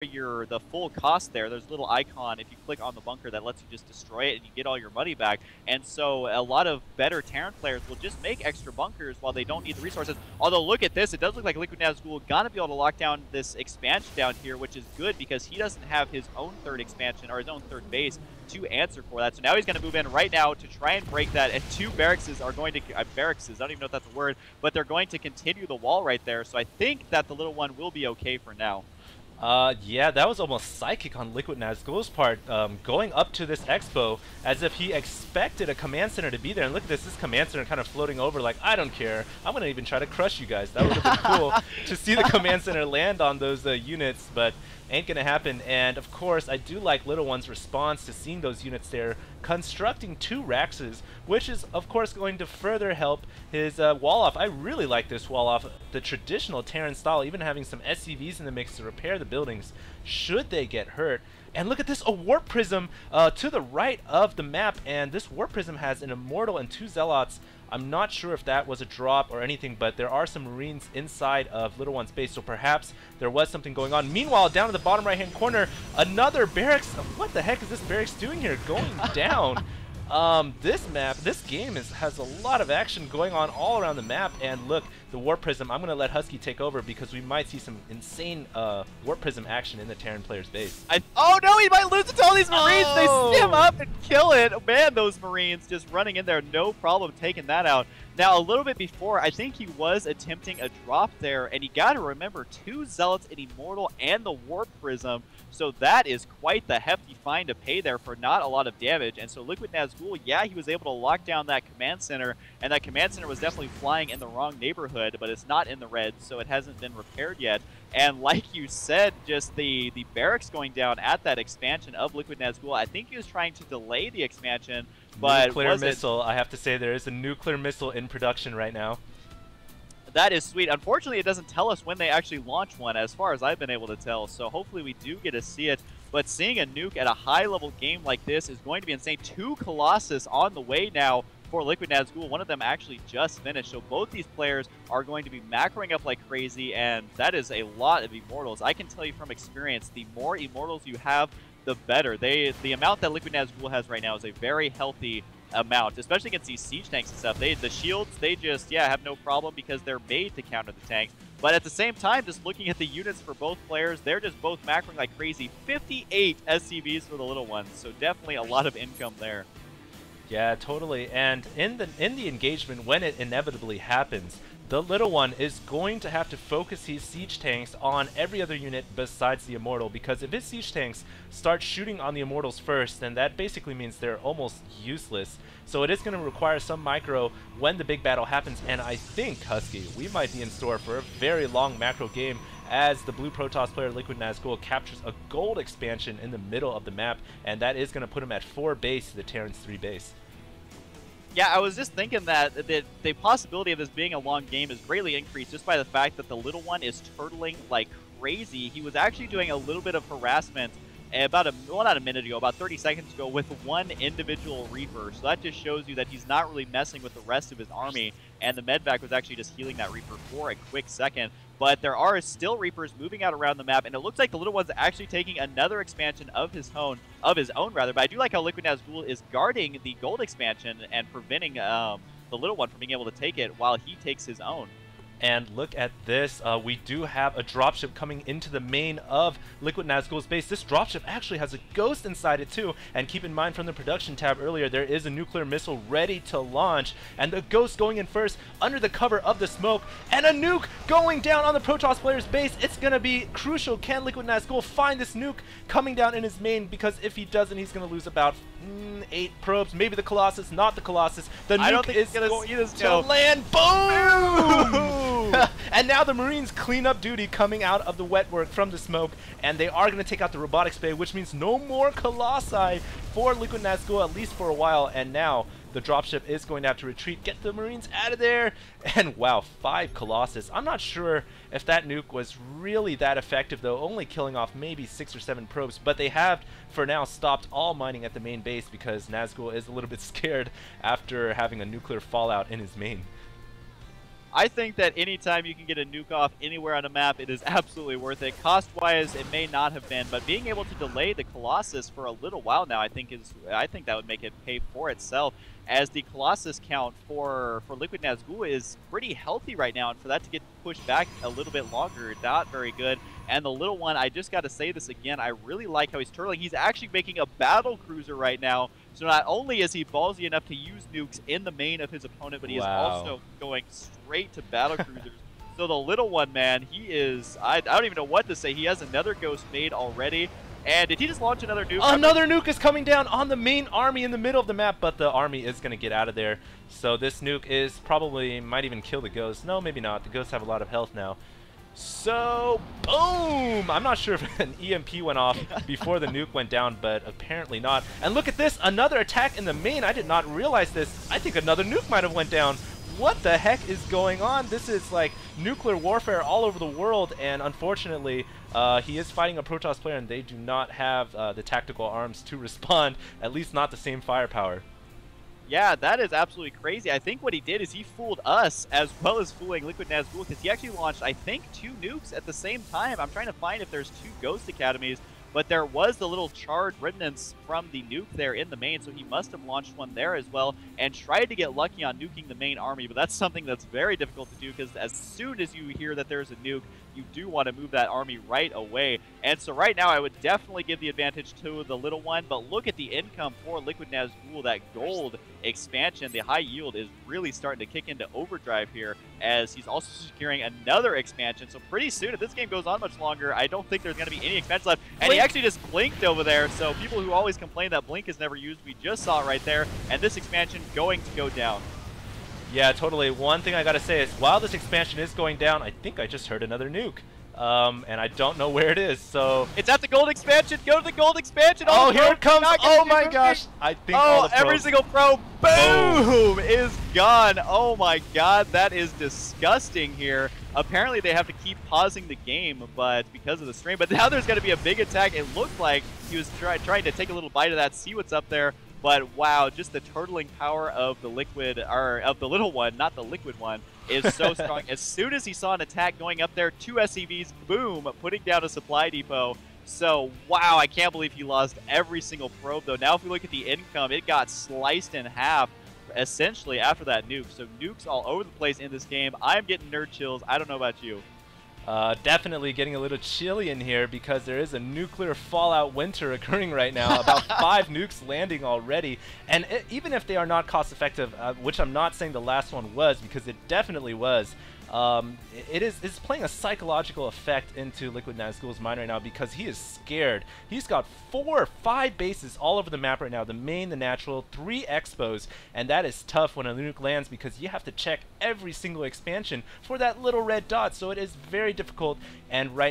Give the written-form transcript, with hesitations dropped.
the full cost there. There's a little icon if you click on the bunker that lets you just destroy it and you get all your money back. And so a lot of better Terran players will just make extra bunkers while they don't need the resources. Although look at this, it does look like Liquid Nazgul gonna be able to lock down this expansion down here, which is good because he doesn't have his own third expansion or his own third base to answer for that. So now he's going to move in right now to try and break that, and two barracks are going to, barracks, I don't even know if that's a word, but they're going to continue the wall right there. So I think that the little one will be okay for now. Yeah, that was almost psychic on Liquid Nazgul's part, going up to this expo as if he expected a command center to be there. And look at this command center kind of floating over like, I don't care, I'm going to even try to crush you guys. That would have been cool to see the command center land on those units, but ain't gonna happen. And of course, I do like Little One's response to seeing those units there, constructing 2 Raxes, which is of course going to further help his wall off. I really like this wall off, the traditional Terran style, even having some SCVs in the mix to repair the buildings should they get hurt. And look at this, a Warp Prism to the right of the map, and this Warp Prism has an Immortal and 2 Zealots. I'm not sure if that was a drop or anything, but there are some Marines inside of Little One's base, so perhaps there was something going on. Meanwhile, down in the bottom right-hand corner, another barracks. What the heck is this barracks doing here? Going down. This game has a lot of action going on all around the map, and look, the Warp Prism, I'm going to let Husky take over because we might see some insane Warp Prism action in the Terran player's base. Oh no, he might lose it to all these Marines! Oh! They stim up and kill it! Man, those Marines just running in there, no problem taking that out. Now, a little bit before, I think he was attempting a drop there, and you got to remember, 2 Zealots, an Immortal, and the Warp Prism, so that is quite the hefty fine to pay there for not a lot of damage. And so Liquid Nazgul, yeah, he was able to lock down that command center, and that command center was definitely flying in the wrong neighborhood, but it's not in the red, so it hasn't been repaired yet. And like you said, just the barracks going down at that expansion of Liquid Nazgul, I think he was trying to delay the expansion, but nuclear missile, I have to say there is a nuclear missile in production right now. That is sweet. Unfortunately, it doesn't tell us when they actually launch one, as far as I've been able to tell, so hopefully we do get to see it. But seeing a nuke at a high-level game like this is going to be insane. 2 Colossus on the way now for Liquid Nazgul. One of them actually just finished, so both these players are going to be macroing up like crazy, and that is a lot of Immortals. I can tell you from experience, the more Immortals you have, the better. The amount that Liquid Nazgul has right now is a very healthy amount, especially against these siege tanks and stuff. The shields, they just, yeah, have no problem because they're made to counter the tanks. But at the same time, just looking at the units for both players, they're just both macroing like crazy. 58 SCVs for the Little Ones, so definitely a lot of income there. Yeah, totally. And in the engagement, when it inevitably happens, the Little One is going to have to focus his siege tanks on every other unit besides the Immortal, because if his siege tanks start shooting on the Immortals first, then that basically means they're almost useless. So it is going to require some micro when the big battle happens, and I think, Husky, we might be in store for a very long macro game as the Blue Protoss player Liquid Nazgul captures a gold expansion in the middle of the map, and that is going to put him at 4 base to the Terran's 3 base. Yeah, I was just thinking that the possibility of this being a long game is greatly increased just by the fact that the Little One is turtling like crazy. He was actually doing a little bit of harassment about not a minute ago, about 30 seconds ago, with one individual Reaper. So that just shows you that he's not really messing with the rest of his army, and the medvac was actually just healing that Reaper for a quick second. But there are still Reapers moving out around the map, and it looks like the Little One's actually taking another expansion of his own. But I do like how Liquid Nazgul is guarding the gold expansion and preventing the Little One from being able to take it while he takes his own. And look at this, we do have a dropship coming into the main of Liquid Nazgul's base. This dropship actually has a ghost inside it too, and keep in mind from the production tab earlier, there is a nuclear missile ready to launch, and the ghost going in first under the cover of the smoke, and a nuke going down on the Protoss player's base. It's going to be crucial. Can Liquid Nazgul find this nuke coming down in his main? Because if he doesn't, he's going to lose about 8 probes, maybe the Colossus, not the Colossus. The nuke is going to land. Boom! And now the Marines clean up duty coming out of the wet work from the smoke, and they are going to take out the robotics bay, which means no more Colossi for Liquid Nazgul, at least for a while. And now the dropship is going to have to retreat, get the Marines out of there, and wow, 5 Colossus. I'm not sure if that nuke was really that effective though, only killing off maybe 6 or 7 probes, but they have for now stopped all mining at the main base because Nazgul is a little bit scared after having a nuclear fallout in his main. I think that anytime you can get a nuke off anywhere on a map, it is absolutely worth it. Cost-wise, it may not have been, but being able to delay the Colossus for a little while now, I think that would make it pay for itself. As the Colossus count for Liquid Nazgul is pretty healthy right now, and for that to get pushed back a little bit longer, not very good. And the little one, I just got to say this again, I really like how he's turtling. He's actually making a battle cruiser right now. So not only is he ballsy enough to use nukes in the main of his opponent, but he is also going straight to battle cruisers. So the little one, man, he is, I don't even know what to say. He has another ghost made already. And did he just launch another nuke? Another nuke is coming down on the main army in the middle of the map, but the army is going to get out of there. So this nuke is probably, might even kill the ghosts. No, maybe not. The ghosts have a lot of health now. So, boom! I'm not sure if an EMP went off before the nuke went down, but apparently not. And look at this, another attack in the main. I did not realize this. I think another nuke might have went down. What the heck is going on? This is like nuclear warfare all over the world, and unfortunately, he is fighting a Protoss player, and they do not have the tactical arms to respond, at least not the same firepower. Yeah, that is absolutely crazy. I think what he did is he fooled us as well as fooling Liquid Nazgul, because he actually launched, I think, 2 nukes at the same time. I'm trying to find if there's 2 Ghost Academies, but there was the little charred remnants from the nuke there in the main, so he must have launched one there as well and tried to get lucky on nuking the main army, but that's something that's very difficult to do, because as soon as you hear that there's a nuke, you do want to move that army right away. And so right now I would definitely give the advantage to the little one, but look at the income for Liquid Nazgul. That gold expansion, the high yield, is really starting to kick into overdrive here, as he's also securing another expansion. So pretty soon, if this game goes on much longer, I don't think there's going to be any expansions left. And he actually just blinked over there, so people who always complain that blink is never used, we just saw it right there, and this expansion going to go down. Yeah, totally. One thing I gotta say is, while this expansion is going down, I think I just heard another nuke. And I don't know where it is, so... It's at the gold expansion! Go to the gold expansion! Oh, here it comes! Oh my gosh! I think all the every single probe, boom, is gone! Oh my god, that is disgusting here. Apparently they have to keep pausing the game, but because of the strain. But now there's going to be a big attack. It looked like he was trying to take a little bite of that, see what's up there. But wow, just the turtling power of the liquid, or of the little one, not the liquid one, is so strong. As soon as he saw an attack going up there, 2 SCVs, boom, putting down a supply depot. So wow, I can't believe he lost every single probe though. Now if we look at the income, it got sliced in half essentially after that nuke. So nukes all over the place in this game. I'm getting nerd chills. I don't know about you. Definitely getting a little chilly in here, because there is a nuclear fallout winter occurring right now. About 5 nukes landing already, and even if they are not cost effective, which I'm not saying the last one was, because it definitely was, it's playing a psychological effect into Liquid Nazgul's mind right now, because he is scared. He's got 4 or 5 bases all over the map right now, the main, the natural, 3 expos, and that is tough when a nuke lands, because you have to check every single expansion for that little red dot, so it is very difficult. And right